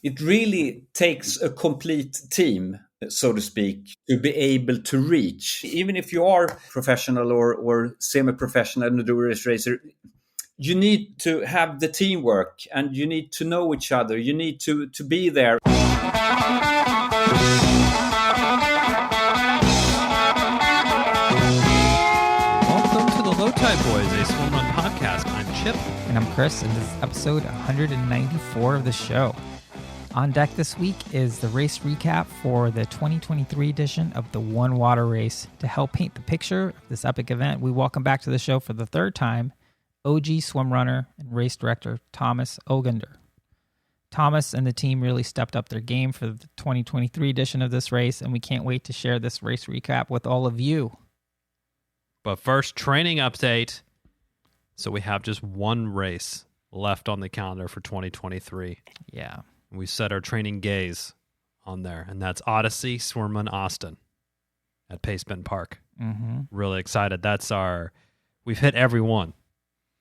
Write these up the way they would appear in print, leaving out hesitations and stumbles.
it really takes a complete team, so to speak, to be able to reach. Even if you are professional or semi-professional endurance racer, you need to have the teamwork and you need to know each other. You need to be there. Welcome to the Low Tide Boys, a Swimrun podcast. I'm Chip. And I'm Chris, and this is episode 194 of the show. On deck this week is the race recap for the 2023 edition of the One Water Race. To help paint the picture of this epic event, we welcome back to the show for the third time OG swimrunner and race director Thomas Ogander. Thomas and the team really stepped up their game for the 2023 edition of this race, and we can't wait to share this race recap with all of you. But first, training update. So we have just one race left on the calendar for 2023. Yeah. We set our training gaze on there, and that's Ödyssey Swimrun Austin at Pacebend Park. Mm-hmm. Really excited. We've hit every one.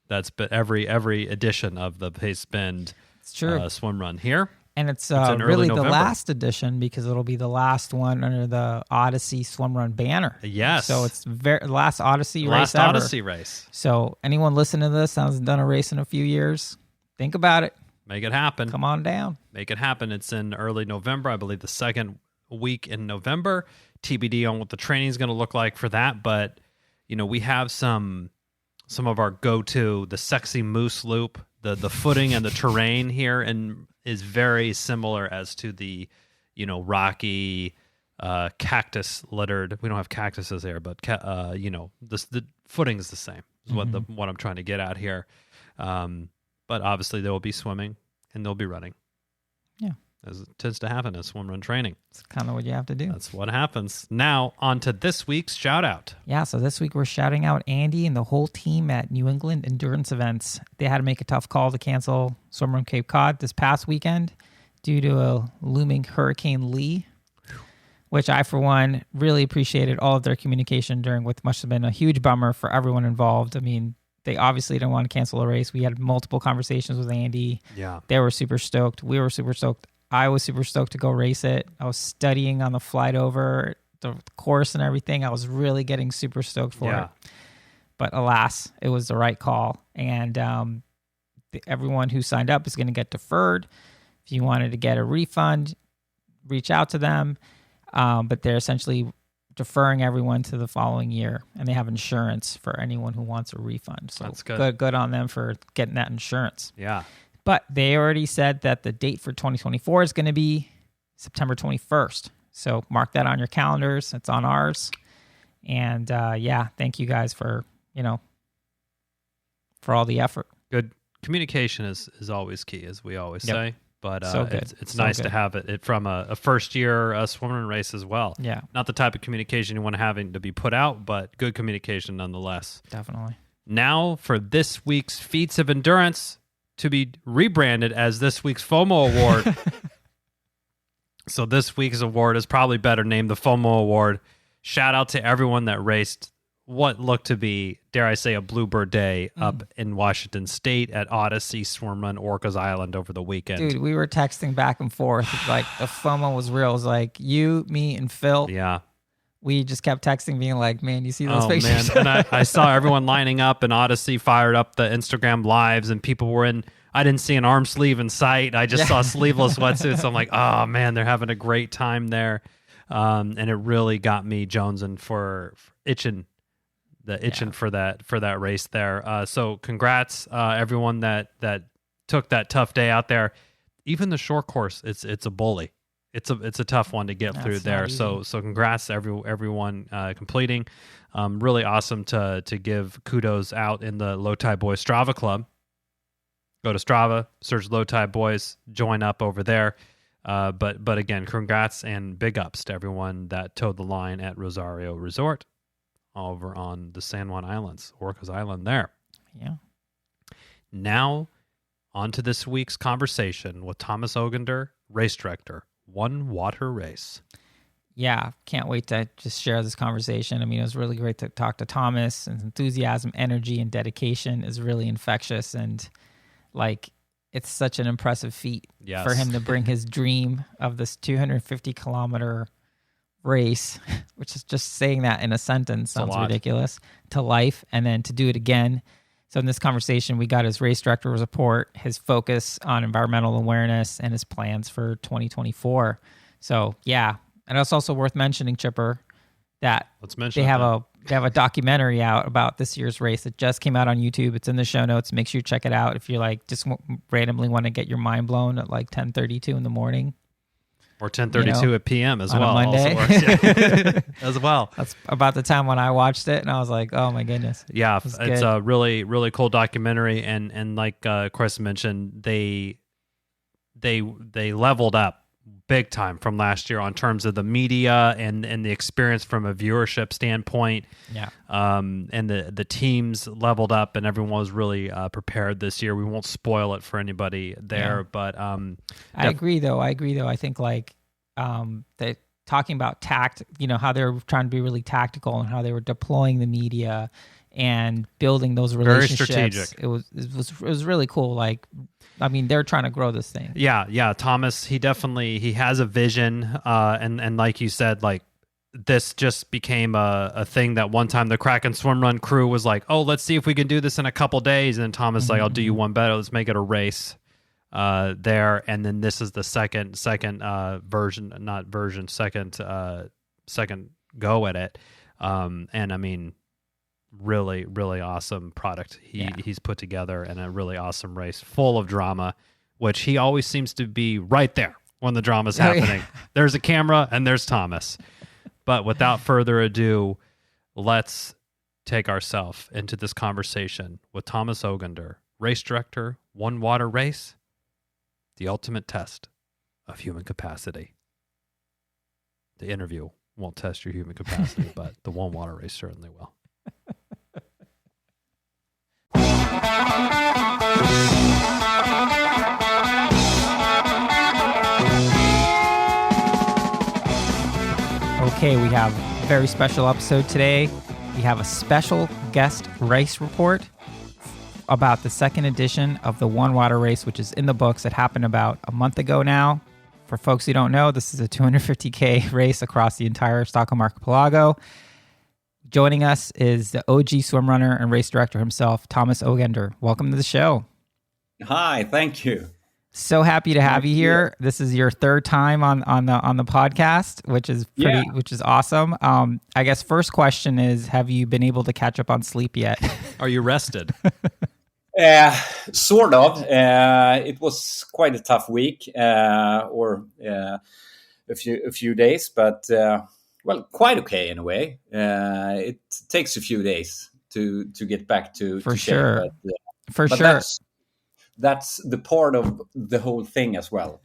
That's every edition of the Pacebend swim run here. And it's in really November. The last edition because it'll be the last one under the Ödyssey Swimrun banner. Yes. So it's last Ödyssey race ever. Ödyssey race. So anyone listening to this hasn't done a race in a few years, think about it. Make it happen. Come on down. Make it happen. It's in early November, I believe the second week in November. TBD on what the training is going to look like for that. But, we have some of our go-to, the sexy moose loop, the footing and the terrain here and is very similar as to the, rocky, cactus littered. We don't have cactuses here, but the footing is the same. Is what I'm trying to get at here. But obviously there will be swimming and they'll be running. Yeah. As it tends to happen in swim run training. It's kind of what you have to do. That's what happens. Now, on to this week's shout-out. Yeah, so this week we're shouting out Andy and the whole team at New England Endurance Events. They had to make a tough call to cancel Swimrun Cape Cod this past weekend due to a looming Hurricane Lee, which I, for one, really appreciated all of their communication during what must have been a huge bummer for everyone involved. I mean, they obviously didn't want to cancel the race. We had multiple conversations with Andy. Yeah. They were super stoked. We were super stoked. I was super stoked to go race it. I was studying on the flight over the course and everything. I was really getting super stoked for it. But alas, it was the right call. And everyone who signed up is going to get deferred. If you wanted to get a refund, reach out to them. But they're essentially deferring everyone to the following year. And they have insurance for anyone who wants a refund. So that's good. Good on them for getting that insurance. Yeah. But they already said that the date for 2024 is going to be September 21st. So mark that on your calendars. It's on ours. And thank you guys for all the effort. Good communication is always key, as we always say. But so it's nice to have it from a first-year swimrun race as well. Yeah. Not the type of communication you want to have to be put out, but good communication nonetheless. Definitely. Now for this week's Feats of Endurance, to be rebranded as this week's FOMO Award. So this week's award is probably better named the FOMO Award. Shout out to everyone that raced what looked to be, dare I say, a bluebird day up in Washington State at Ödyssey Swimrun Orcas Island over the weekend. Dude, we were texting back and forth. Like, the FOMO was real. It was like you, me, and Phil. Yeah. We just kept texting, being like, man, you see those pictures? Man. And I saw everyone lining up, and Ödyssey fired up the Instagram lives, and people were I didn't see an arm sleeve in sight. I just saw sleeveless sweatsuits. I'm like, oh, man, they're having a great time there. And it really got me jonesing for itching for that race there. So congrats, everyone that took that tough day out there. Even the short course, it's a bully. It's a tough one to get through there. So congrats to everyone completing. Really awesome to give kudos out in the Low Tide Boys Strava Club. Go to Strava, search Low Tide Boys, join up over there. But again, congrats and big ups to everyone that towed the line at Rosario Resort over on the San Juan Islands, Orcas Island there. Yeah. Now, on to this week's conversation with Thomas Ogander, race director, One Water Race. Yeah, can't wait to just share this conversation. I mean, it was really great to talk to Thomas. And enthusiasm, energy, and dedication is really infectious. And it's such an impressive feat Yes. for him to bring his dream of this 250-kilometer race, which is just saying that in a sentence sounds ridiculous, to life, and then to do it again. So in this conversation, we got his race director's report, his focus on environmental awareness, and his plans for 2024. So yeah, and it's also worth mentioning, Chipper, that they have a documentary out about this year's race. It just came out on YouTube. It's in the show notes. Make sure you check it out if you like just randomly want to get your mind blown at like 10:32 in the morning. Or 10:32 p.m. as on well. A Monday. Also works, yeah. As well. That's about the time when I watched it, and I was like, "Oh my goodness!" Yeah, it's a really, really cool documentary, and like Chris mentioned, they leveled up big time from last year on terms of the media and the experience from a viewership standpoint. Yeah. And the teams leveled up, and everyone was really prepared this year. We won't spoil it for anybody there, but I agree though. I think like they talking about tact, how they were trying to be really tactical and how they were deploying the media and building those relationships. Very strategic. It was really cool. Like, I mean, they're trying to grow this thing. Yeah. Thomas, he has a vision, and like you said, like this just became a thing that one time the Kraken Swimrun crew was like, oh, let's see if we can do this in a couple days, and then Thomas like, I'll do you one better. Let's make it a race there, and then this is the second go at it, and I mean, really, really awesome product he's put together, and a really awesome race full of drama, which he always seems to be right there when the drama's happening. There's a camera and there's Thomas. But without further ado, let's take ourselves into this conversation with Thomas Ogander, race director, One Water Race, the ultimate test of human capacity. The interview won't test your human capacity, but the One Water Race certainly will. Okay, we have a very special episode today. We have a special guest race report about the second edition of the One Water Race, which is in the books. It happened about a month ago now. For folks who don't know, this is a 250K race across the entire Stockholm Archipelago. Joining us is the OG swim runner and race director himself, Thomas Ogander. Welcome to the show. Hi, thank you. So happy to have you here. This is your third time on the podcast, which is which is awesome. I guess first question is, have you been able to catch up on sleep yet? Are you rested? Sort of. It was quite a tough week, or a few days, but quite okay in a way. It takes a few days to get back to for sure. But that's the part of the whole thing as well.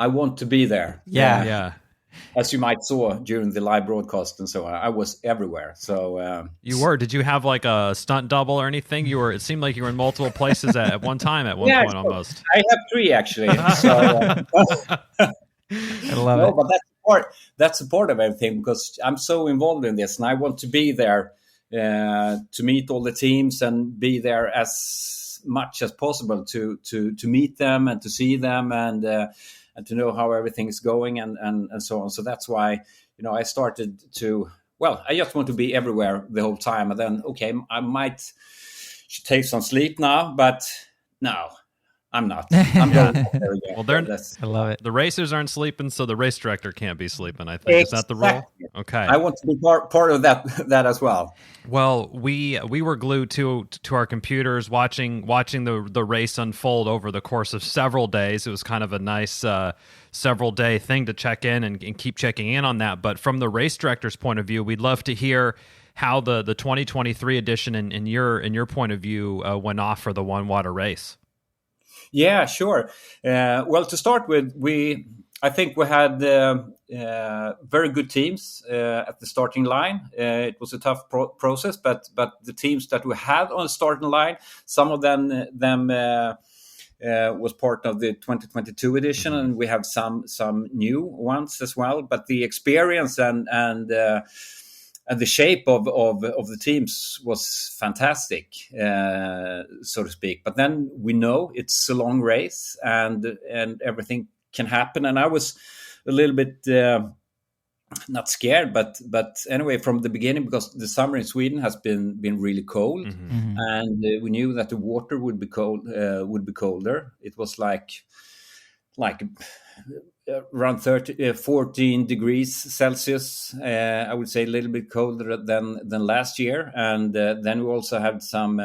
I want to be there. Yeah. As you might saw during the live broadcast and so on, I was everywhere. So you were. Did you have like a stunt double or anything? You were. It seemed like you were in multiple places at one time. At one point, almost. I have 3 actually. So I love it. But that's a part of everything, because I'm so involved in this, and I want to be there to meet all the teams and be there as much as possible to meet them and to see them and to know how everything is going and so on. So that's why, I started to, I just want to be everywhere the whole time. And then, I should take some sleep now, but no, I'm not. I'm going there again. I love it. The racers aren't sleeping, so the race director can't be sleeping, I think. Exactly. Is that the rule? Okay. I want to be part of that as well. Well, we were glued to our computers watching the race unfold over the course of several days. It was kind of a nice several day thing to check in and keep checking in on that. But from the race director's point of view, we'd love to hear how the 2023 edition in your point of view went off for the One Water Race. Yeah, sure. To start with, I think we had very good teams at the starting line. It was a tough process, but the teams that we had on the starting line, some of them was part of the 2022 edition, and we have some new ones as well. But the experience and and the shape of the teams was fantastic, so to speak. But then we know it's a long race, and everything can happen. And I was a little bit not scared, but anyway, from the beginning, because the summer in Sweden has been really cold, and we knew that the water would be colder. It was like around 14 degrees Celsius. I would say a little bit colder than last year, and then we also had some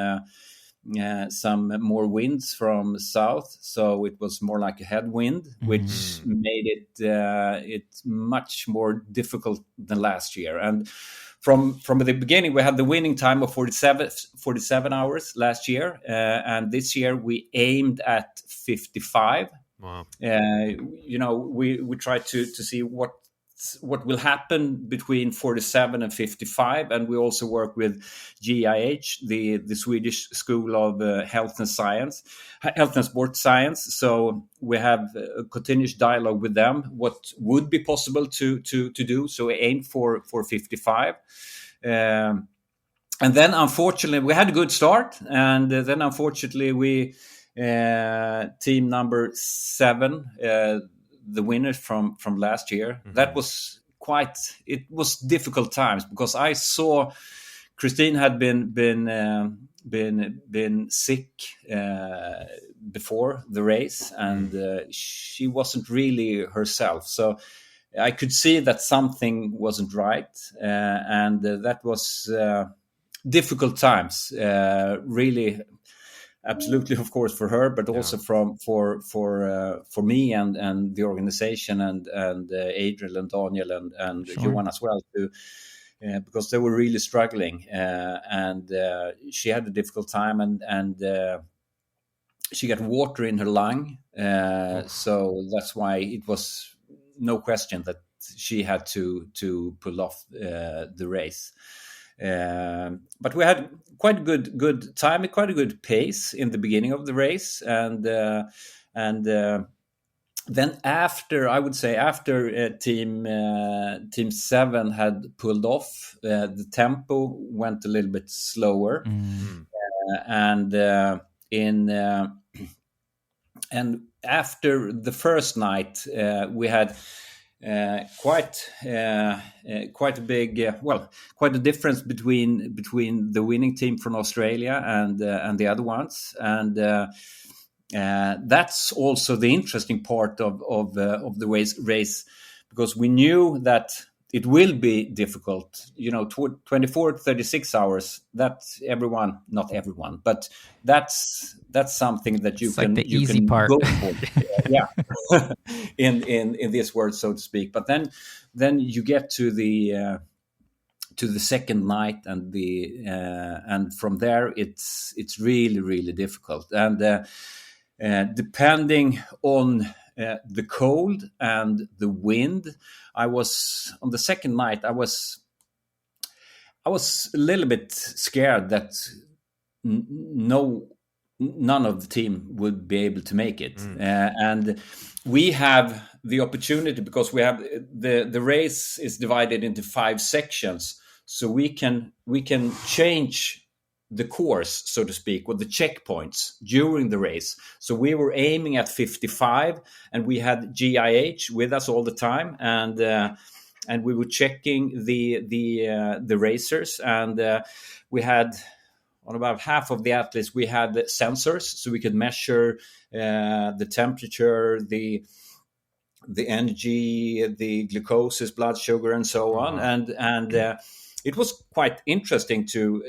more winds from south, so it was more like a headwind, which made it much more difficult than last year. And from the beginning, we had the winning time of 47 hours last year, and this year we aimed at 55. Wow. We tried to see what will happen between 47 and 55, and we also work with GIH, the Swedish School of Health and Sport Science. So we have a continuous dialogue with them, what would be possible to do. So we aim for 55. And then unfortunately we had a good start, and then unfortunately we team number 7, the winners from last year. That was it was difficult times, because I saw Christine had been sick before the race, and she wasn't really herself. So I could see that something wasn't right, and that was difficult times, really. Absolutely, of course, for her, but also for me and the organization and Adriel and Daniel and Johan as well, too, because they were really struggling, and she had a difficult time, and she got water in her lung, so that's why it was no question that she had to pull off the race. But we had quite a good time, quite a good pace in the beginning of the race, and then after team 7 had pulled off, the tempo went a little bit slower, and after the first night we had quite a big, quite a difference between the winning team from Australia and the other ones, and that's also the interesting part of the race, because we knew that it will be difficult. 24 to 36 hours. That's not everyone, but that's something that you can easy part. Go for. Yeah, in this world, so to speak. But then you get to the second night, and from there it's really difficult, and depending on the cold and the wind. I was on the second night. I was a little bit scared that none of the team would be able to make it, and we have the opportunity, because we have the race is divided into 5 sections, so we can change the course, so to speak, or the checkpoints during the race. So we were aiming at 55, and we had GIH with us all the time, and we were checking the racers, and we had on about half of the athletes we had sensors, so we could measure the temperature, the energy, the glucose, blood sugar, and so on, and it was quite interesting to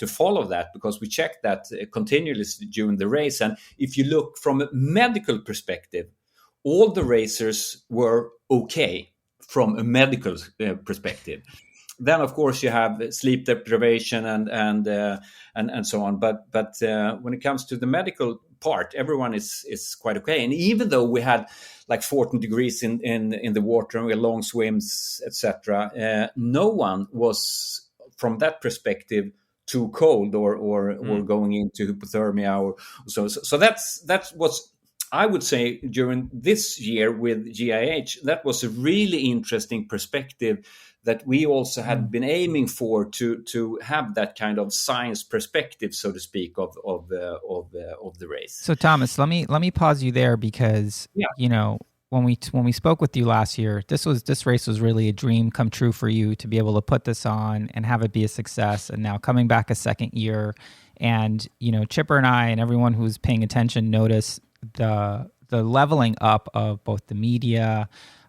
follow that, because we checked that continuously during the race. And if you look from a medical perspective, all the racers were okay from a medical perspective. Then, of course, you have sleep deprivation and so on. But when it comes to the medical part, everyone is quite okay. And even though we had like 14 degrees in the water and we had long swims, etc., no one was, from that perspective, too cold or going into hypothermia or so. So that's what's I would say during this year with GIH, that was a really interesting perspective that we also had been aiming for, to have that kind of science perspective, so to speak, of the race. So Thomas, let me pause you there, because when we spoke with you last year, this race was really a dream come true for you to be able to put this on and have it be a success. And now coming back a second year, and Chipper and I and everyone who's paying attention notice the leveling up of both the media,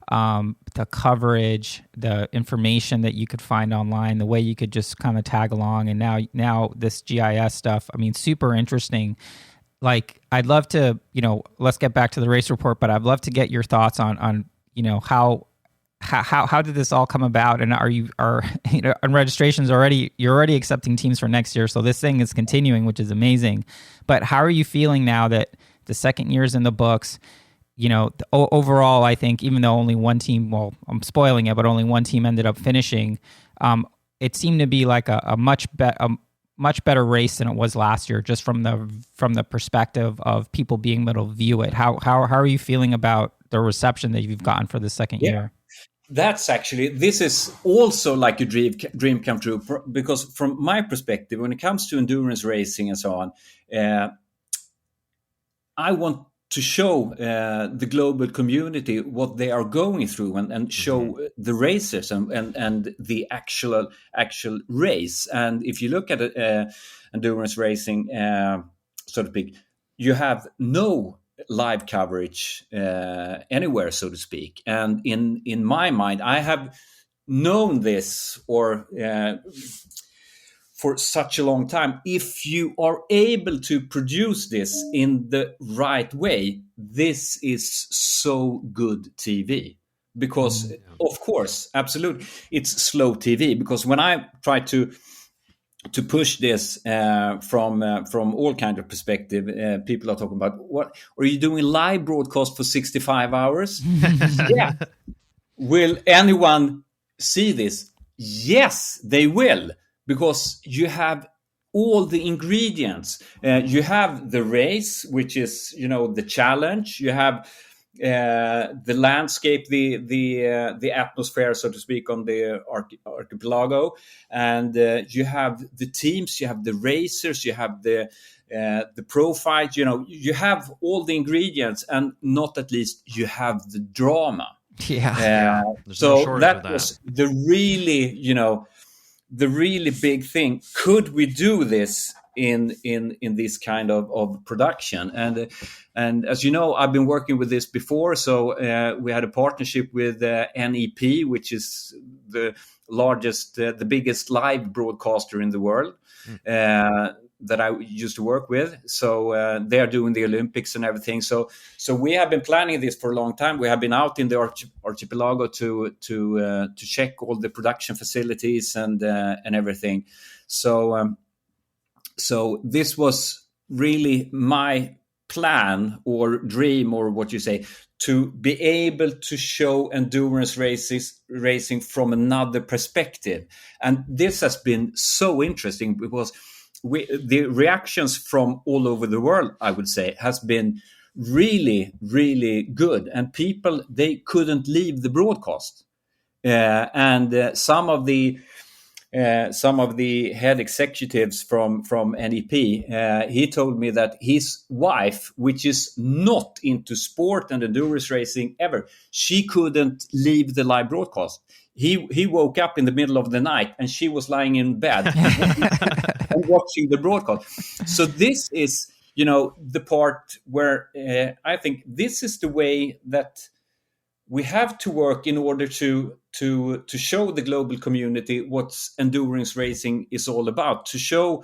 the coverage, the information that you could find online, the way you could just kind of tag along, and now this GIS stuff. I mean, super interesting. Like, I'd love to, let's get back to the race report, but I'd love to get your thoughts on how did this all come about, and on registrations already, you're already accepting teams for next year, so this thing is continuing, which is amazing. But how are you feeling now that the second year's in the books? Overall, I think, even though only one team, well, I'm spoiling it, but only one team ended up finishing, it seemed to be like a much better race than it was last year, just from the perspective of people being able to view it. How are you feeling about the reception that you've gotten for the second year? This is also like a dream come true, because from my perspective, when it comes to endurance racing and so on, I want to show the global community what they are going through, and show the racers and the actual race. And if you look at endurance racing, so to speak, you have no live coverage anywhere, so to speak. And in my mind, I have known this for such a long time. If you are able to produce this in the right way, this is so good TV. Because, of course, absolutely, it's slow TV. Because when I try to push this from all kind of perspective, people are talking about, what are you doing, live broadcast for 65 hours? Yeah. Will anyone see this? Yes, they will. Because you have all the ingredients. You have the race, which is, the challenge. You have the landscape, the atmosphere, so to speak, on the archipelago, and you have the teams, you have the racers, you have the profiles. You have all the ingredients, and not at least you have the drama. Yeah. So that was the really big thing. Could we do this in this kind of production? And as you know, I've been working with this before. So we had a partnership with NEP, which is the largest, the biggest live broadcaster in the world. That I used to work with. So they are doing the Olympics and everything. So we have been planning this for a long time. We have been out in the archipelago to check all the production facilities and everything. So this was really my plan or dream, or what you say, to be able to show endurance racing from another perspective. And this has been so interesting, because the reactions from all over the world, I would say, has been really, really good. And people, they couldn't leave the broadcast. And some of the head executives from NEP, he told me that his wife, which is not into sport and endurance racing ever, she couldn't leave the live broadcast. He woke up in the middle of the night and she was lying in bed and watching the broadcast. So this is, the part where I think this is the way that we have to work in order to show the global community what endurance racing is all about, to show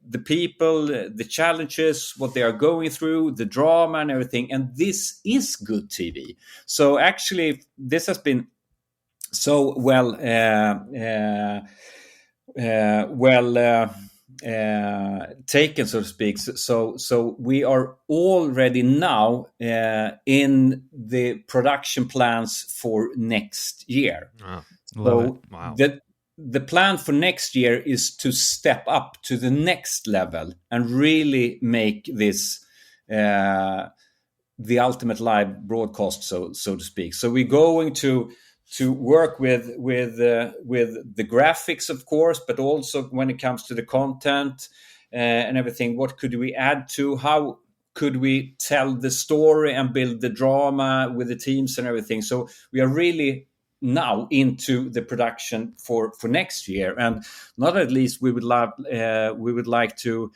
the people, the challenges, what they are going through, the drama and everything. And this is good TV. So actually, this has been so well taken, so to speak. So we are already now in the production plans for next year. Love it. Wow. The plan for next year is to step up to the next level and really make this the ultimate live broadcast, so to speak. So we're going to work with the graphics, of course, but also when it comes to the content and everything. What could we add to? How could we tell the story and build the drama with the teams and everything? So we are really now into the production for next year, and not at least we would like to,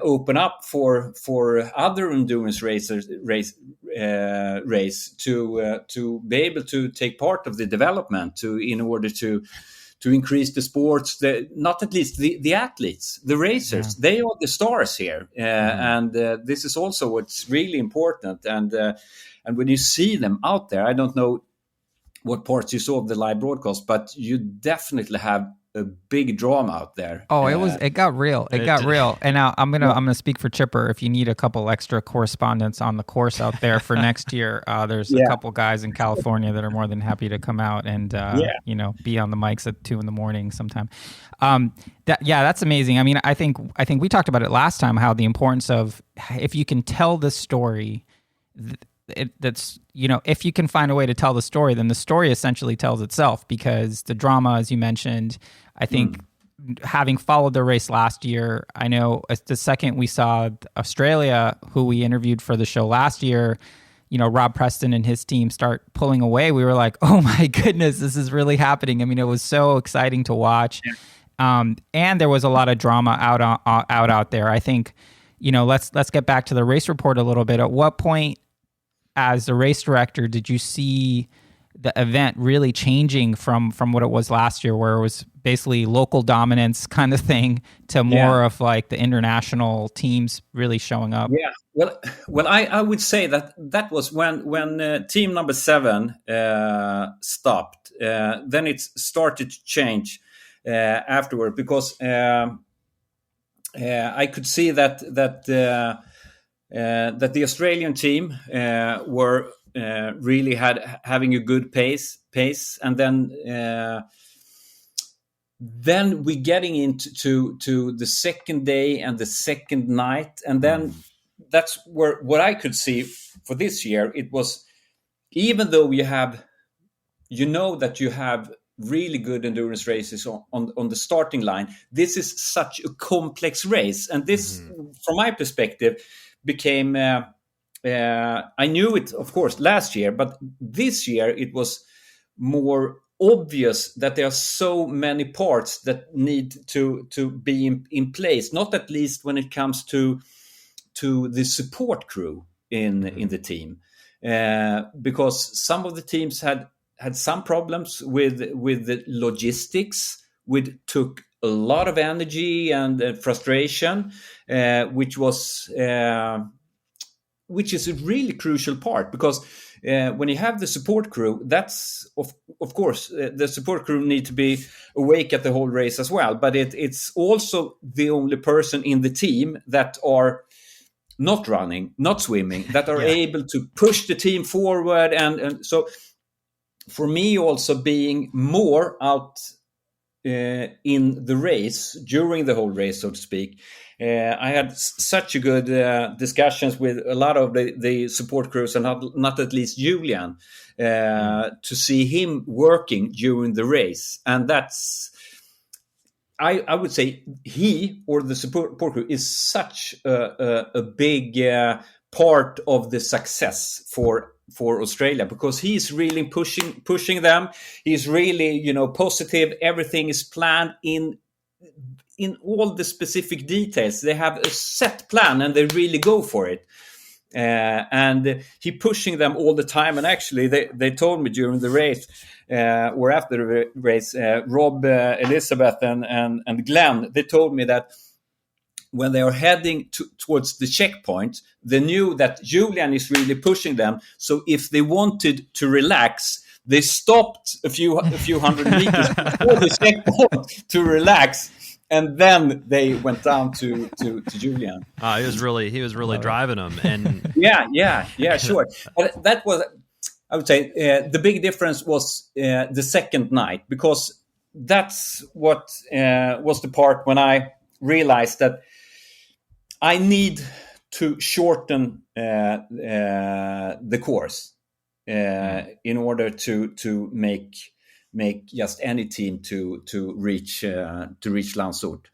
open up for other endurance race to be able to take part of the development in order to increase the sports, not at least the athletes, the racers. They are the stars here, and this is also what's really important. And when you see them out there, I don't know what parts you saw of the live broadcast, but you definitely have a big drama out there. Oh, it got real. It got real. And now I'm gonna speak for Chipper. If you need a couple extra correspondents on the course out there for next year, there's a couple guys in California that are more than happy to come out and be on the mics at 2 a.m. sometime. That's amazing. I mean, I think we talked about it last time, how the importance of, if you can tell the story, if you can find a way to tell the story, then the story essentially tells itself, because the drama, as you mentioned, I think having followed the race last year, I know the second we saw Australia, who we interviewed for the show last year, Rob Preston and his team start pulling away, we were like, oh my goodness, this is really happening. I mean, it was so exciting to watch. And there was a lot of drama out there. I think, let's get back to the race report a little bit. At what point, as the race director, did you see the event really changing from what it was last year, where it was basically local dominance kind of thing, to more of like the international teams really showing up? Yeah, well, I would say that was when team number 7 stopped. Then it started to change afterward, because I could see that the Australian team were really having a good pace, and then we getting into the second day and the second night, and then that's where what I could see for this year. It was, even though you have really good endurance races on the starting line, this is such a complex race, and this, from my perspective, became I knew it, of course, last year, but this year it was more obvious that there are so many parts that need to be in place, not at least when it comes to the support crew in the team, because some of the teams had some problems with the logistics, which took a lot of energy and frustration, which is a really crucial part, because when you have the support crew, that's of course the support crew need to be awake at the whole race as well, but it's also the only person in the team that are not running, not swimming, that are able to push the team forward, and so for me also being more out in the race, during the whole race, so to speak, I had such a good discussions with a lot of the support crews, and not at least Julian, to see him working during the race. And that's, I would say, he or the support crew is such a big part of the success for Australia, because he's really pushing them. He's really, positive. Everything is planned in all the specific details. They have a set plan and they really go for it. And he pushing them all the time. And actually, they told me during the race, or after the race, Rob, Elizabeth, and Glenn, they told me that when they are heading towards the checkpoint, they knew that Julian is really pushing them. So if they wanted to relax, they stopped a few hundred meters before the checkpoint to relax, and then they went down to Julian. He was really driving them, and yeah, sure. But that was, I would say, the big difference was the second night, because that's what was the part when I realized that I need to shorten the course in order to make just any team to reach Landsort.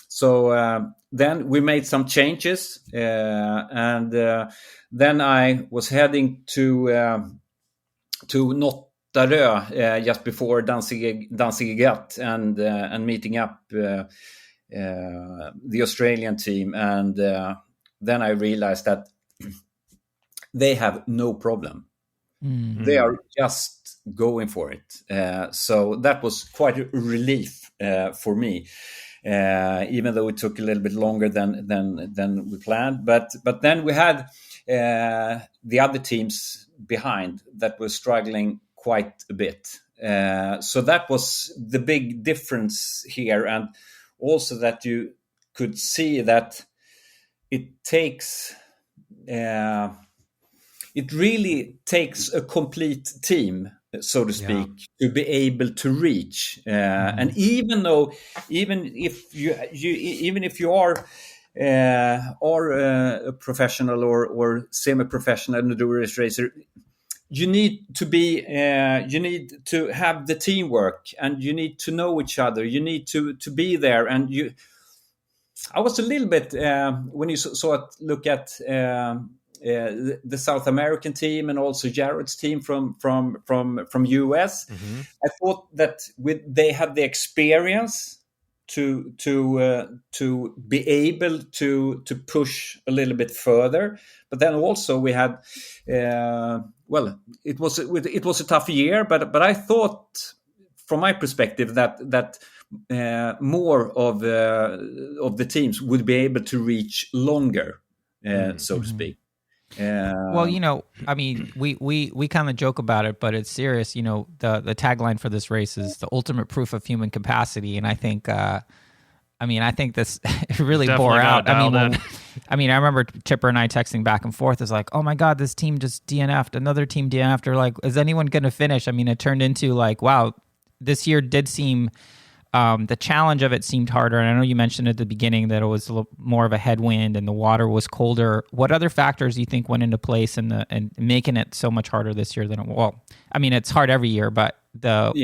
So then we made some changes, and then I was heading to Nottarö just before Danziget and meeting up the Australian team, and then I realized that they have no problem. Mm-hmm. They are just going for it. So that was quite a relief for me, even though it took a little bit longer than we planned. But then we had the other teams behind that were struggling quite a bit. So that was the big difference here, and also that you could see that it takes. It really takes a complete team, so to speak, to be able to reach. And even if you are a professional or semi-professional endurance racer, you need to have the teamwork, and you need to know each other. You need to be there, and I was a little bit when you look at. The South American team and also Jared's team from US. Mm-hmm. I thought that they had the experience to be able to push a little bit further, but then also we had it was a tough year, but I thought from my perspective that more of the teams would be able to reach longer, so to speak. Well, I mean, we kind of joke about it, but it's serious. The tagline for this race is the ultimate proof of human capacity, and I think, this it really bore out. I remember Chipper and I texting back and forth. It's like, oh my God, this team just DNF'd. Another team DNF'd. Or like, is anyone going to finish? I mean, it turned into like, wow, this year did seem. The challenge of it seemed harder, and I know you mentioned at the beginning that it was a little more of a headwind and the water was colder. What other factors do you think went into place and making it so much harder this year than it? Well, I mean, it's hard every year, but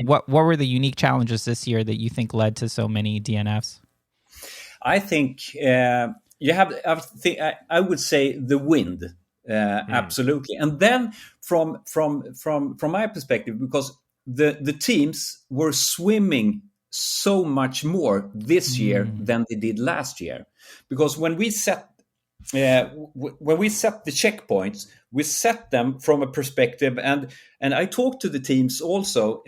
what were the unique challenges this year that you think led to so many DNFs? I think you have. I would say the wind, absolutely, and then from my perspective, because the teams were swimming so much more this year than they did last year, because when we set the checkpoints, we set them from a perspective, and I talked to the teams also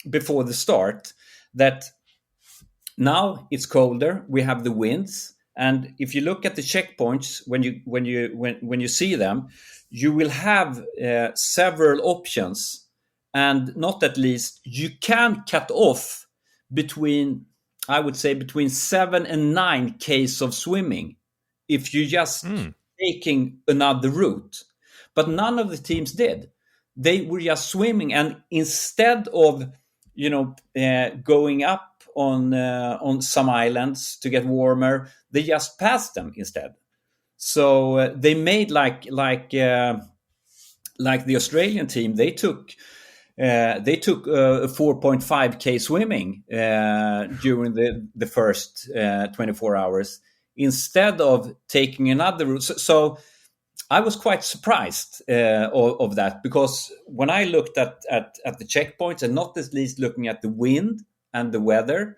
before the start that now it's colder, we have the winds, and if you look at the checkpoints when you see them, you will have several options, and not at least you can cut off between 7 and 9 Ks of swimming if you just taking another route. But none of the teams did. They were just swimming, and instead of going up on some islands to get warmer, they just passed them instead. So they made like the Australian team. They took a 4.5K swimming during the first 24 hours instead of taking another route. So I was quite surprised of that, because when I looked at the checkpoints, and not at least looking at the wind and the weather,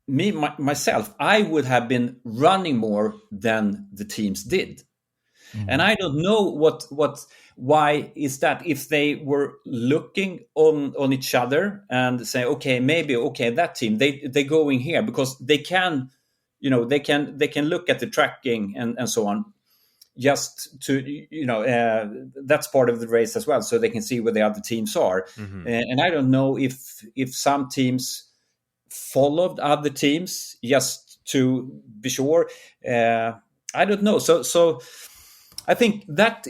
myself, I would have been running more than the teams did. Mm-hmm. And I don't know why is that, if they were looking on each other and say, that team, they going here because they can, they can look at the tracking and so on, just to, that's part of the race as well, so they can see where the other teams are. Mm-hmm. And I don't know if some teams followed other teams just to be sure. I don't know. So I think that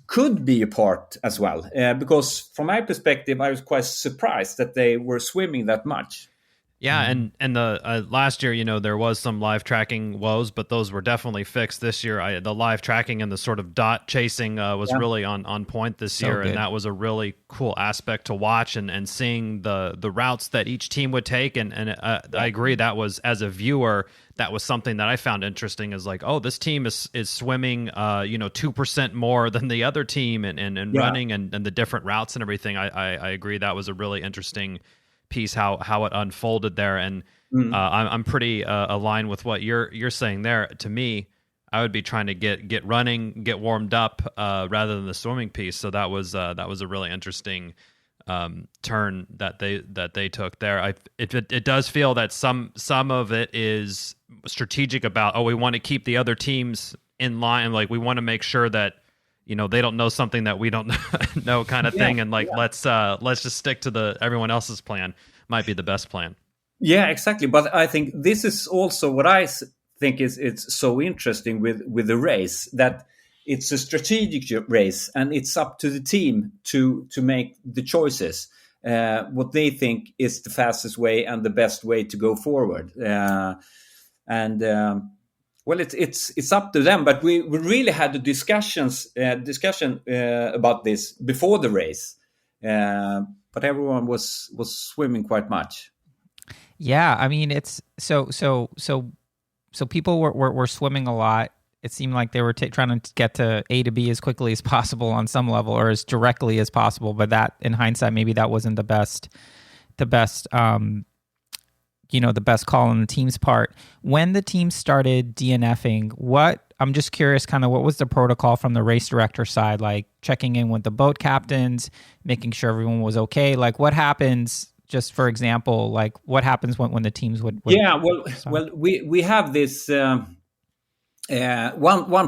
could be a part as well, because from my perspective, I was quite surprised that they were swimming that much. Yeah, and the last year, there was some live tracking woes, but those were definitely fixed this year. The live tracking and the sort of dot chasing was really on point this year, good. and that was a really cool aspect to watch and seeing the routes that each team would take. And I agree, that was, as a viewer, that was something that I found interesting, is like, oh, this team is swimming 2% more than the other team and running and the different routes and everything. I agree, that was a really interesting piece, how it unfolded there. And I'm pretty aligned with what you're saying there. To me, I would be trying to get running, get warmed up rather than the swimming piece. So that was a really interesting turn that they took there. It does feel that some of it is strategic about, we want to keep the other teams in line, like we want to make sure that they don't know something that we don't know, kind of thing. And let's just stick to everyone else's plan. Might be the best plan. Yeah, exactly. But I think this is also what I think it's so interesting with the race, that it's a strategic race, and it's up to the team to make the choices, what they think is the fastest way and the best way to go forward. Well, it's up to them, but we really had a discussion about this before the race, but everyone was swimming quite much. Yeah, I mean, it's so people were swimming a lot. It seemed like they were trying to get to A to B as quickly as possible on some level, or as directly as possible. But that, in hindsight, maybe that wasn't the best the best call on the team's part. When the team started DNFing, I'm just curious, kind of what was the protocol from the race director side, like checking in with the boat captains, making sure everyone was okay? Like, what happens, just for example, like what happens when the teams would well, we have this one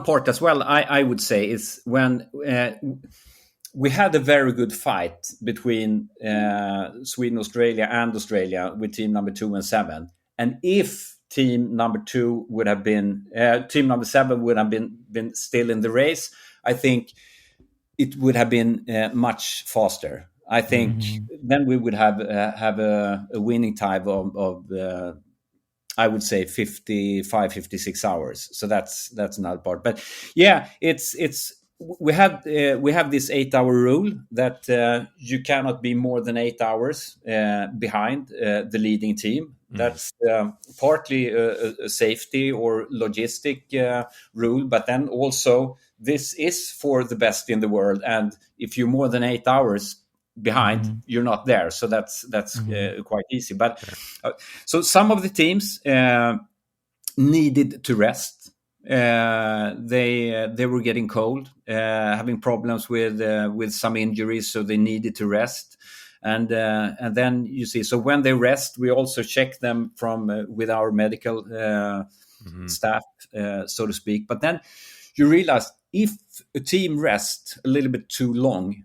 part as well, I would say, is when we had a very good fight between Sweden, Australia, and Australia with team number 2 and 7. And if team number 2 would have been, team number 7 would have been still in the race, I think it would have been much faster. I think then we would have a winning time of I would say 55, 56 hours. So that's another part. But yeah, we have this 8-hour rule that you cannot be more than 8 hours behind the leading team. That's partly a safety or logistic rule, but then also this is for the best in the world. And if you're more than 8 hours behind, you're not there. So that's quite easy. But so some of the teams needed to rest. They were getting cold, having problems with some injuries, so they needed to rest. And then you see, so when they rest, we also check them from with our medical staff, so to speak. But then you realize if a team rests a little bit too long,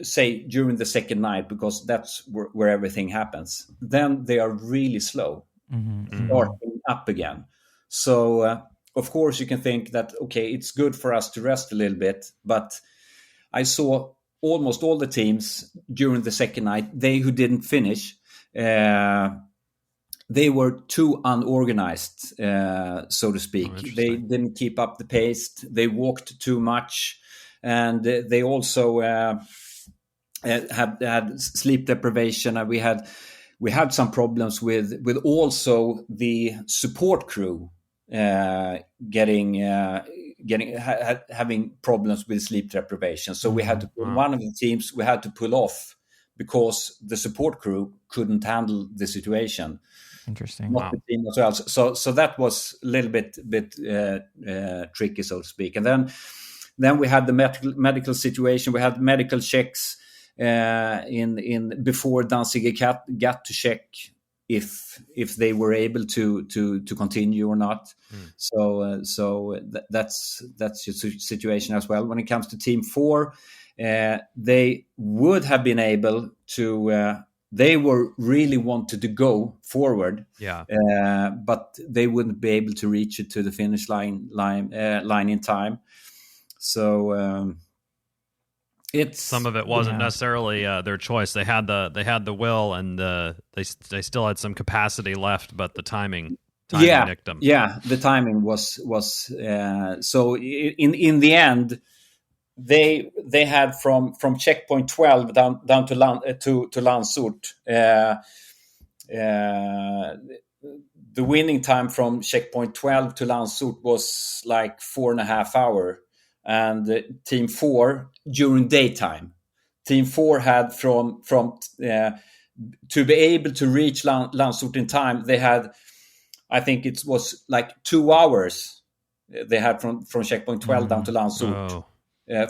say during the second night, because that's where everything happens, then they are really slow, starting up again. So of course you can think that, okay, it's good for us to rest a little bit, but I saw almost all the teams during the second night, they who didn't finish, they were too unorganized, so to speak. They didn't keep up the pace, they walked too much, and they also had sleep deprivation, and we had some problems with also the support crew having problems with sleep deprivation. So we had to one of the teams we had to pull off because the support crew couldn't handle the situation. Interesting. Not the team as well. So that was a little bit tricky, so to speak. And then we had the medical situation. We had medical checks in before Danzig got to check if they were able to continue or not. So that's the situation as well. When it comes to team 4, they would have been able to. They were really wanted to go forward, but they wouldn't be able to reach it to the finish line in time. So some of it wasn't necessarily their choice. They had the will, and they still had some capacity left, but the timing nicked them. Yeah, the timing was so in the end they had from checkpoint 12 down to Landsort. The winning time from checkpoint 12 to Landsort was like 4.5 hours, and team 4 during daytime. Team 4 had from to be able to reach Landsort in time, they had, I think it was like 2 hours. They had from checkpoint 12 down to Landsort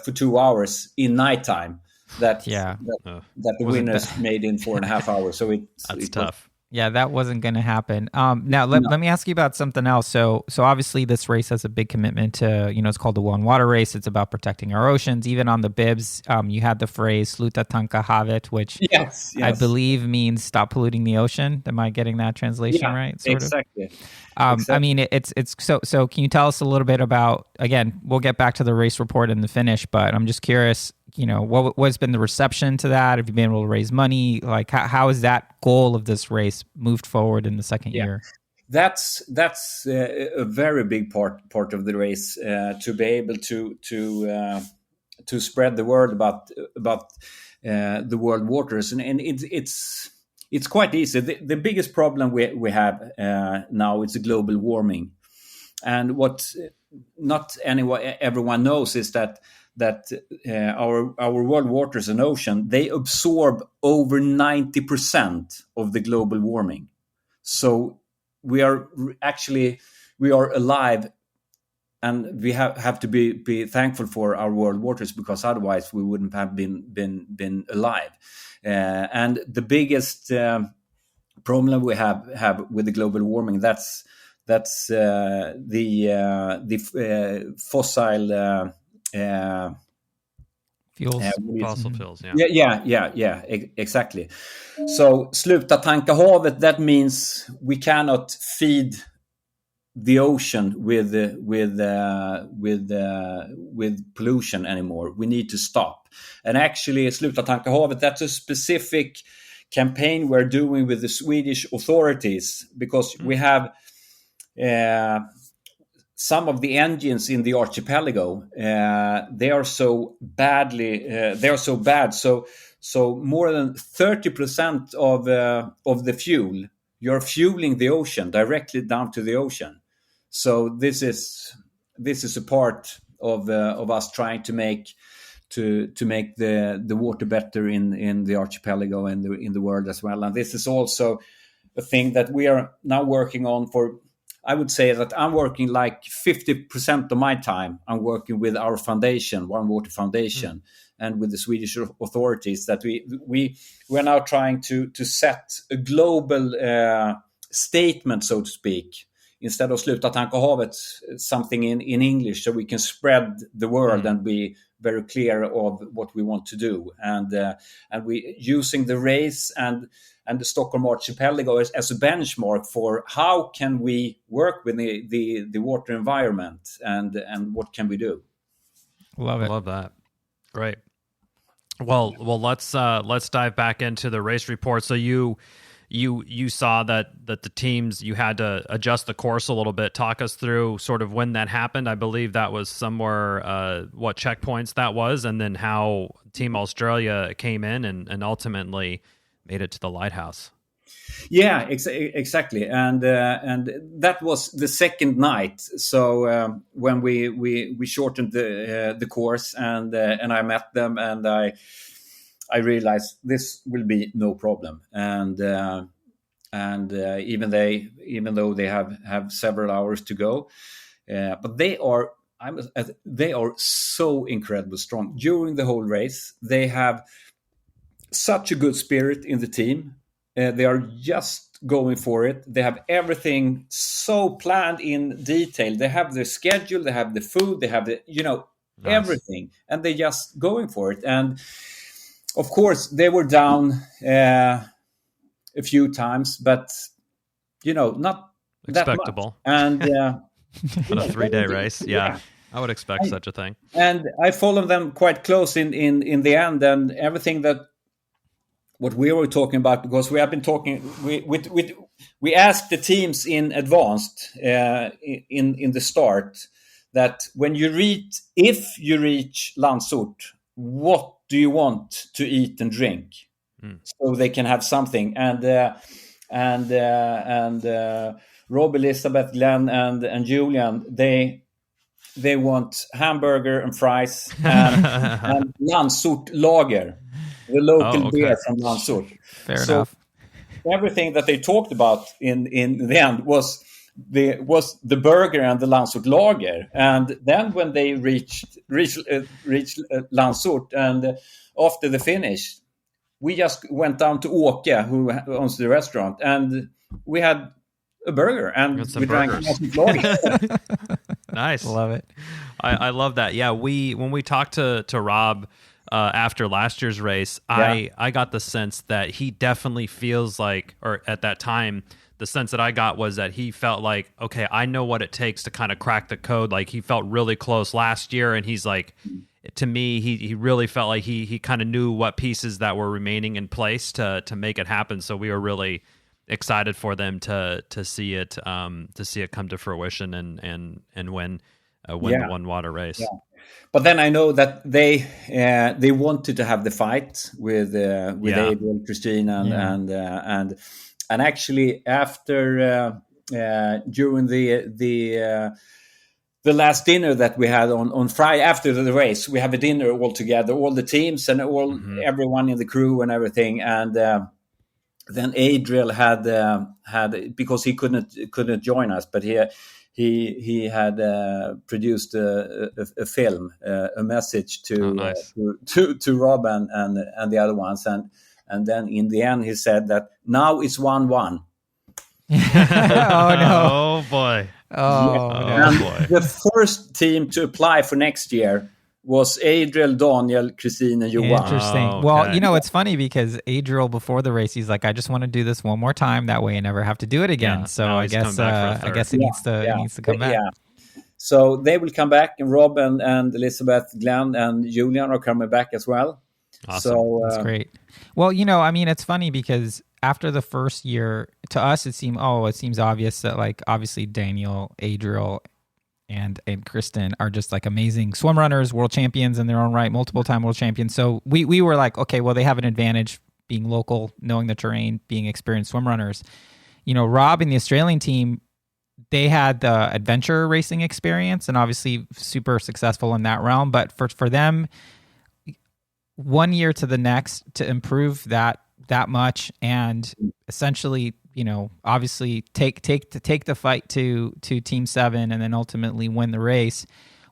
for 2 hours in nighttime. That the winners made in 4.5 hours. So it's tough. Yeah, that wasn't going to happen. Now, let me ask you about something else. So obviously this race has a big commitment to, it's called the One Water Race. It's about protecting our oceans. Even on the bibs, you had the phrase "Sluta tanka havet," which I believe means "stop polluting the ocean." Am I getting that translation right? Exactly. I mean, it's so. Can you tell us a little bit about? Again, we'll get back to the race report and the finish, but I'm just curious. What's been the reception to that? Have you been able to raise money? Like, how has that goal of this race moved forward in the second year? That's a very big part of the race, to be able to spread the word about the world waters, and it's quite easy. The biggest problem we have now is the global warming, and what not everyone knows is that our world waters and ocean, they absorb over 90% of the global warming. So we are alive, and we have to be thankful for our world waters, because otherwise we wouldn't have been alive. And the biggest problem we have with the global warming, that's the fossil fuels. Fossil fuels, exactly. So sluta tanka havet, that means we cannot feed the ocean with pollution anymore. We need to stop. And actually, sluta tanka havet, that's a specific campaign we're doing with the Swedish authorities, because we have some of the engines in the archipelago, they are so bad. So more than 30% of the fuel, you're fueling the ocean directly down to the ocean. So this is a part of us trying to make the water better in the archipelago and in the world as well. And this is also a thing that we are now working on for. I would say that I'm working like 50% of my time. I'm working with our foundation, One Water Foundation, and with the Swedish authorities. That we are now trying to set a global statement, so to speak, instead of sluta tanka havet, something in English, so we can spread the word and be very clear of what we want to do. And we using the race and the Stockholm Archipelago as a benchmark for how can we work with the water environment and what can we do. Love it. Love that. Great. Well, let's dive back into the race report. So you saw that the teams, you had to adjust the course a little bit. Talk us through sort of when that happened. I believe that was somewhere, what checkpoints that was, and then how Team Australia came in and ultimately made it to the lighthouse. Yeah, exactly, and that was the second night. So when we shortened the course, and I met them, and I realized this will be no problem, and even though they have several hours to go, but they are so incredibly strong during the whole race. They have such a good spirit in the team. They are just going for it. They have everything so planned in detail. They have the schedule, they have the food, they have the nice. Everything, and they just going for it. And of course, they were down a few times, but not expectable. That much. And on a 3-day race, yeah. I would expect such a thing. And I follow them quite close in the end, and everything that what we were talking about, because we have been talking, we asked the teams in advance in the start that if you reach Landsort, what do you want to eat and drink, so they can have something. And Rob, Elizabeth, Glenn, and Julian, they want hamburger and fries and Landsort Lager, the local beer from Landsort. Fair enough. Everything that they talked about in the end was the burger and the Landsort Lager. And then when they reached Landsort, and after the finish, we just went down to Åke, who owns the restaurant, and we had a burger and we drank Landsort Lager. Nice. Love it. I love that. Yeah, when we talked to Rob after last year's race, I got the sense that he definitely feels like, or at that time, the sense that I got was that he felt like, okay, I know what it takes to kind of crack the code. Like, he felt really close last year, and he's like, to me, he really felt like he kind of knew what pieces that were remaining in place to make it happen. So we were really excited for them to see it come to fruition and win the one water race. Yeah. But then I know that they wanted to have the fight with Adriel, Christina, and actually after during the last dinner that we had on Friday after the race, we have a dinner all together, all the teams and everyone in the crew and everything, and then Adriel had because he couldn't join us, but he had produced a film, a message to Rob and the other ones, and then in the end he said that now it's 1-1. Oh no! Oh boy! Boy! The first team to apply for next year was Adriel, Daniel, Christine, and Johan. Interesting. Oh, okay. Well, it's funny because Adriel, before the race, he's like, I just want to do this one more time. That way I never have to do it again. Yeah, so I guess he needs to come back. Yeah. So they will come back, and Rob and Elizabeth, Glenn, and Julian are coming back as well. Awesome. So that's great. Well, it's funny because after the first year, to us, it seems obvious that, like, obviously Daniel, Adriel, and Kristen are just like amazing swim runners, world champions in their own right, multiple-time world champions. So we were like, okay, well, they have an advantage being local, knowing the terrain, being experienced swim runners. Rob and the Australian team, they had the adventure racing experience and obviously super successful in that realm. But for them, one year to the next to improve that much and essentially, obviously take the fight to Team 7 and then ultimately win the race.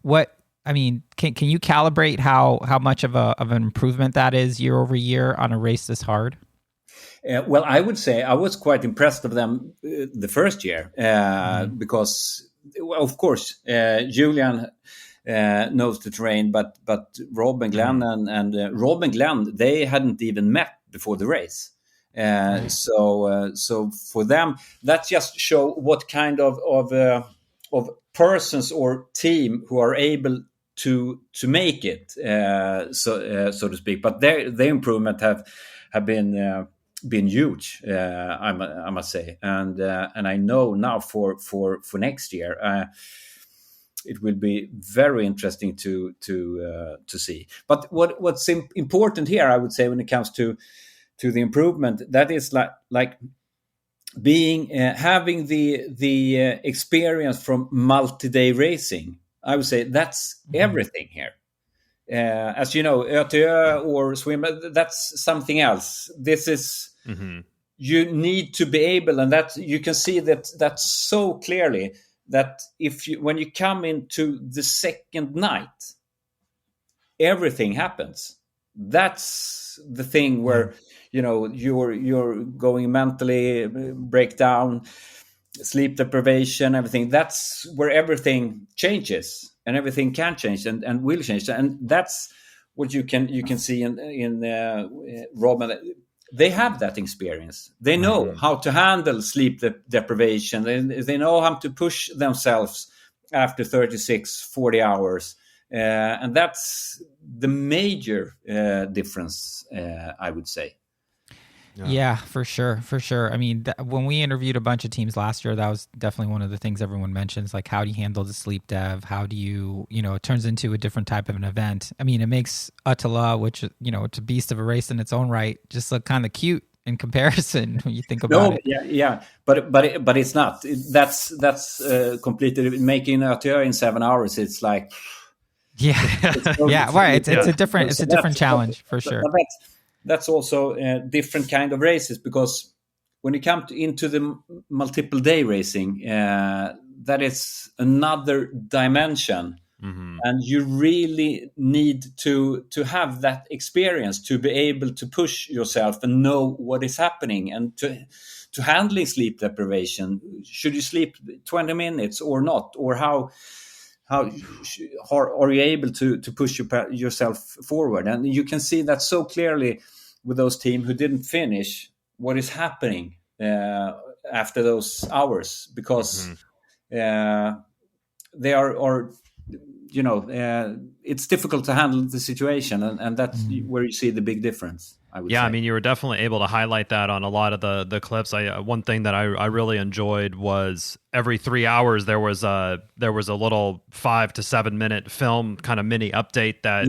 Can you calibrate how much of an improvement that is year over year on a race this hard? Well, I would say I was quite impressed of them the first year because, of course, Julian knows the terrain, but Rob and Glenn and Rob and Glenn, they hadn't even met before the race. So for them, that just show what kind of persons or team who are able to make it, so to speak. But their improvement have been huge, I must say, and I know now for next year. It will be very interesting to see. But what's important here, I would say, when it comes to the improvement, that is like being having the experience from multi-day racing. I would say that's everything here. As you know, Ödyssey or swim, that's something else. This is you need to be able, and that you can see that's so clearly. That when you come into the second night, everything happens. That's the thing where you're going mentally breakdown, sleep deprivation, everything. That's where everything changes, and everything can change and will change. And that's what you can see in Rob. They have that experience. They know how to handle sleep deprivation. They know how to push themselves after 36, 40 hours. And that's the major difference, I would say. Yeah, for sure. I mean, when we interviewed a bunch of teams last year, that was definitely one of the things everyone mentions, like how do you handle the sleep dev? How do you, it turns into a different type of an event. I mean, it makes Attila, which, it's a beast of a race in its own right, just look kind of cute in comparison when you think about it. Yeah, but it's not. That's completely making Attila in 7 hours. It's like, right. It's a different challenge for sure. But that's also different kind of races, because when you come into the multiple day racing, that is another dimension. Mm-hmm. And you really need to have that experience to be able to push yourself and know what is happening, and to handling sleep deprivation. Should you sleep 20 minutes or not? Or how are you able to push yourself forward? And you can see that so clearly with those teams who didn't finish, what is happening after those hours, because they are it's difficult to handle the situation, and that's where you see the big difference, I would say. I mean, you were definitely able to highlight that on a lot of the clips. One thing that I really enjoyed was every 3 hours there was a little 5 to 7 minute film kind of mini update that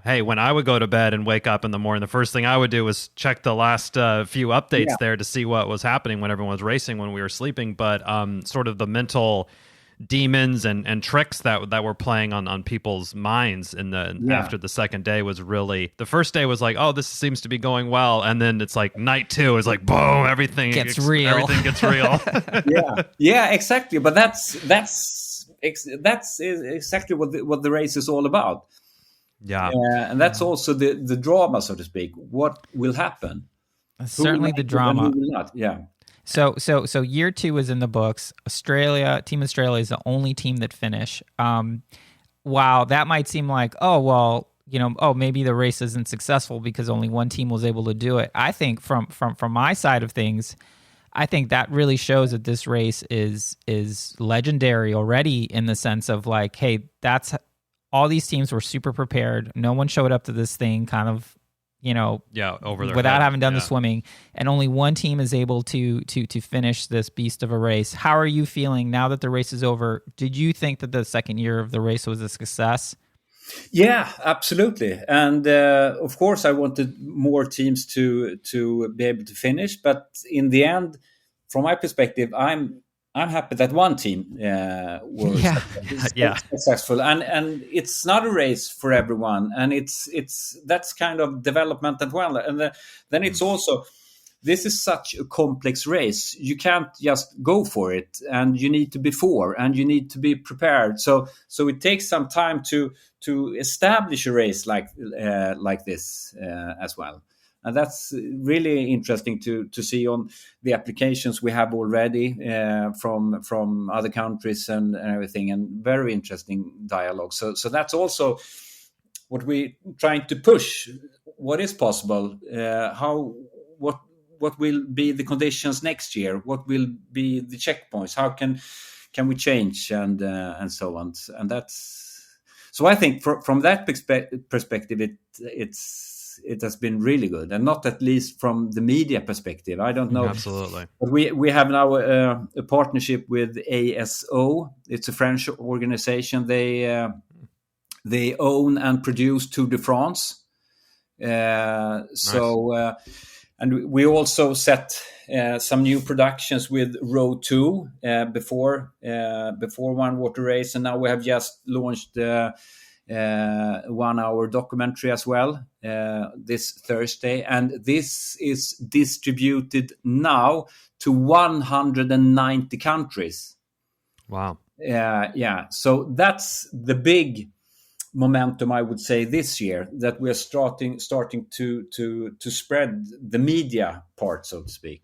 hey, when I would go to bed and wake up in the morning, the first thing I would do was check the last few updates there to see what was happening when everyone was racing when we were sleeping. But sort of the mental demons and tricks that were playing on people's minds after the second day was really, the first day was like, oh, this seems to be going well, and then it's like night 2 is like, boom, everything gets real. Yeah, exactly. But that's exactly what the race is all about. And that's also the drama, so to speak. What will happen? Certainly the drama. So year 2 is in the books. Team Australia is the only team that finished. Wow, that might seem like, maybe the race isn't successful because only one team was able to do it. I think from my side of things, I think that really shows that this race is legendary already, in the sense of like, hey, that's all these teams were super prepared. No one showed up to this thing kind of, over their without head. having done the swimming, and only one team is able to finish this beast of a race. How are you feeling now that the race is over? Did you think that the second year of the race was a success? Yeah, absolutely. And of course, I wanted more teams to be able to finish. But in the end, from my perspective, I'm happy that one team was successful, and it's not a race for everyone, and that's kind of development as well. And then it's also, this is such a complex race. You can't just go for it, and you need to be and you need to be prepared. So it takes some time to establish a race like this as well. And that's really interesting to see on the applications we have already from other countries and everything, and very interesting dialogue. So that's also what we're trying to push. What is possible? What will be the conditions next year? What will be the checkpoints? How can we change and so on? And that's, so I think from that perspective, it has been really good, and not at least from the media perspective. I don't know. Absolutely. But we have now a partnership with ASO. It's a French organization. They own and produce Tour de France. And we also set some new productions with Row 2 before one water race, and now we have just launched 1 hour documentary as well this Thursday, and this is distributed now to 190 countries. Wow. So that's the big momentum, I would say, this year, that we are starting to spread the media part, so to speak.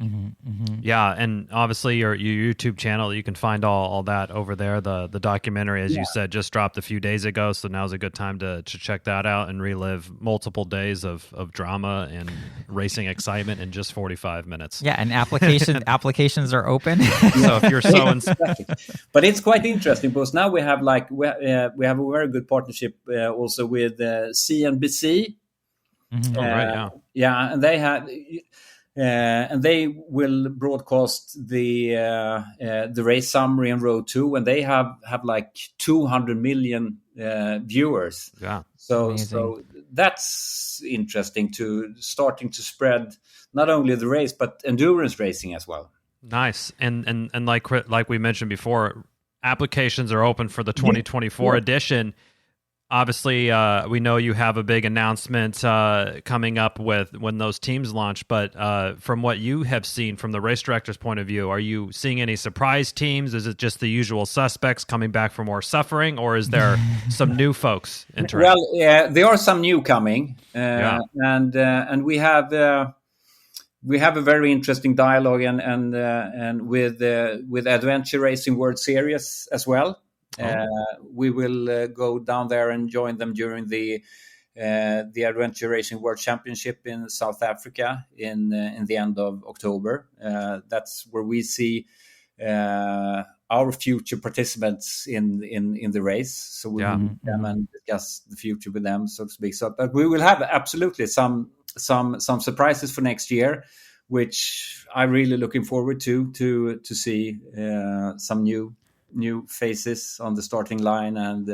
Yeah, and obviously your YouTube channel, you can find all that over there. The documentary, as you said, just dropped a few days ago, so now's a good time to check that out and relive multiple days of drama and racing excitement in just 45 minutes. Yeah, and applications are open. So if you're so but it's quite interesting because now we have we have a very good partnership also with CNBC. Yeah, and they have and they will broadcast the race summary and Road 2, and they have like 200 million viewers. Yeah, so that's interesting, to starting to spread not only the race but endurance racing as well. Nice. And like we mentioned before, applications are open for the 2024 edition. Obviously, we know you have a big announcement coming up with when those teams launch, but from what you have seen from the race director's point of view, are you seeing any surprise teams? Is it just the usual suspects coming back for more suffering, or is there some new folks entering? Well, there are some new coming, and we have a very interesting dialogue and with Adventure Racing World Series as well. We will go down there and join them during the Adventure Racing World Championship in South Africa in the end of October. That's where we see our future participants in the race. So we will meet them and discuss the future with them, so to speak. So, but we will have absolutely some surprises for next year, which I'm really looking forward to see some new faces on the starting line, and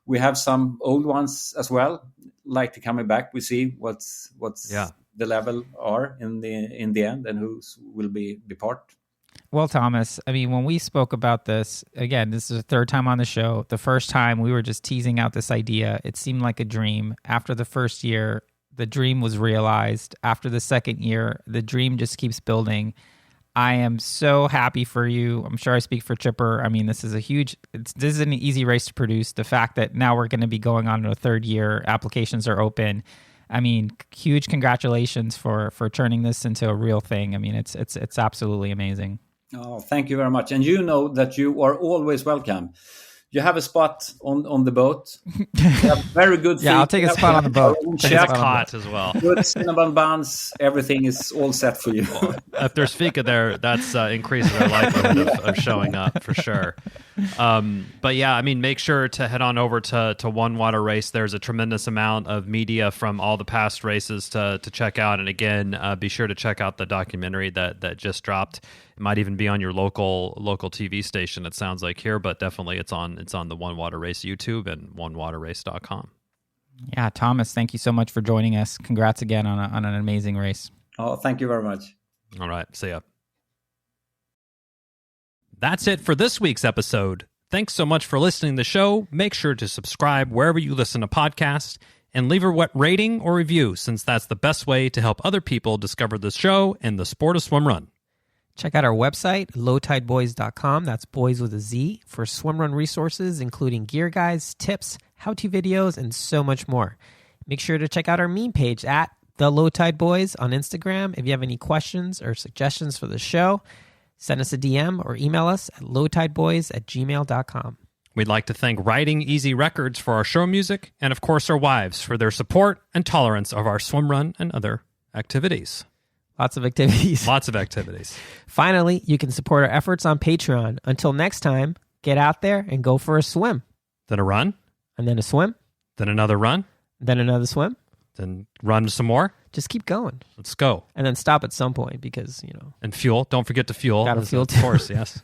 we have some old ones as well, like to coming back. We see what's the level are in the end, and who will be part. Well, Thomas, I mean, when we spoke about this, again, this is the third time on the show. The first time we were just teasing out this idea. It seemed like a dream. After the first year, the dream was realized. After the second year, the dream just keeps building. I am so happy for you. I'm sure I speak for Chipper. I mean, this is this is an easy race to produce. The fact that now we're going to be going on to a third year, applications are open. I mean, huge congratulations for turning this into a real thing. I mean, it's absolutely amazing. Oh, thank you very much. And you know that you are always welcome. You have a spot on the boat. You have very good feet. Yeah, I'll take a spot on the boat. Check cot as well. Good cinnamon buns. Everything is all set for you. If there's fika there, that's increases our likelihood of showing up for sure. But yeah, I mean, make sure to head on over to One Water Race. There's a tremendous amount of media from all the past races to check out. And again, be sure to check out the documentary that just dropped. It might even be on your local TV station, it sounds like here, but definitely it's on the One Water Race YouTube and onewaterrace.com. Yeah, Thomas, thank you so much for joining us. Congrats again on an amazing race. Oh, thank you very much. All right, see ya. That's it for this week's episode. Thanks so much for listening to the show. Make sure to subscribe wherever you listen to podcasts and leave a rating or review, since that's the best way to help other people discover the show and the sport of swim run. Check out our website, lowtideboys.com. That's boys with a Z, for swimrun resources, including gear guides, tips, how-to videos, and so much more. Make sure to check out our meme page at The Low Tide Boys on Instagram. If you have any questions or suggestions for the show, send us a DM or email us at lowtideboys@gmail.com. We'd like to thank Riding Easy Records for our show music, and of course our wives for their support and tolerance of our swim run and other activities. Lots of activities. Lots of activities. Finally, you can support our efforts on Patreon. Until next time, get out there and go for a swim. Then a run. And then a swim. Then another run. Then another swim. Then run some more. Just keep going. Let's go. And then stop at some point because, And fuel. Don't forget to fuel. Gotta fuel too. Of course, yes.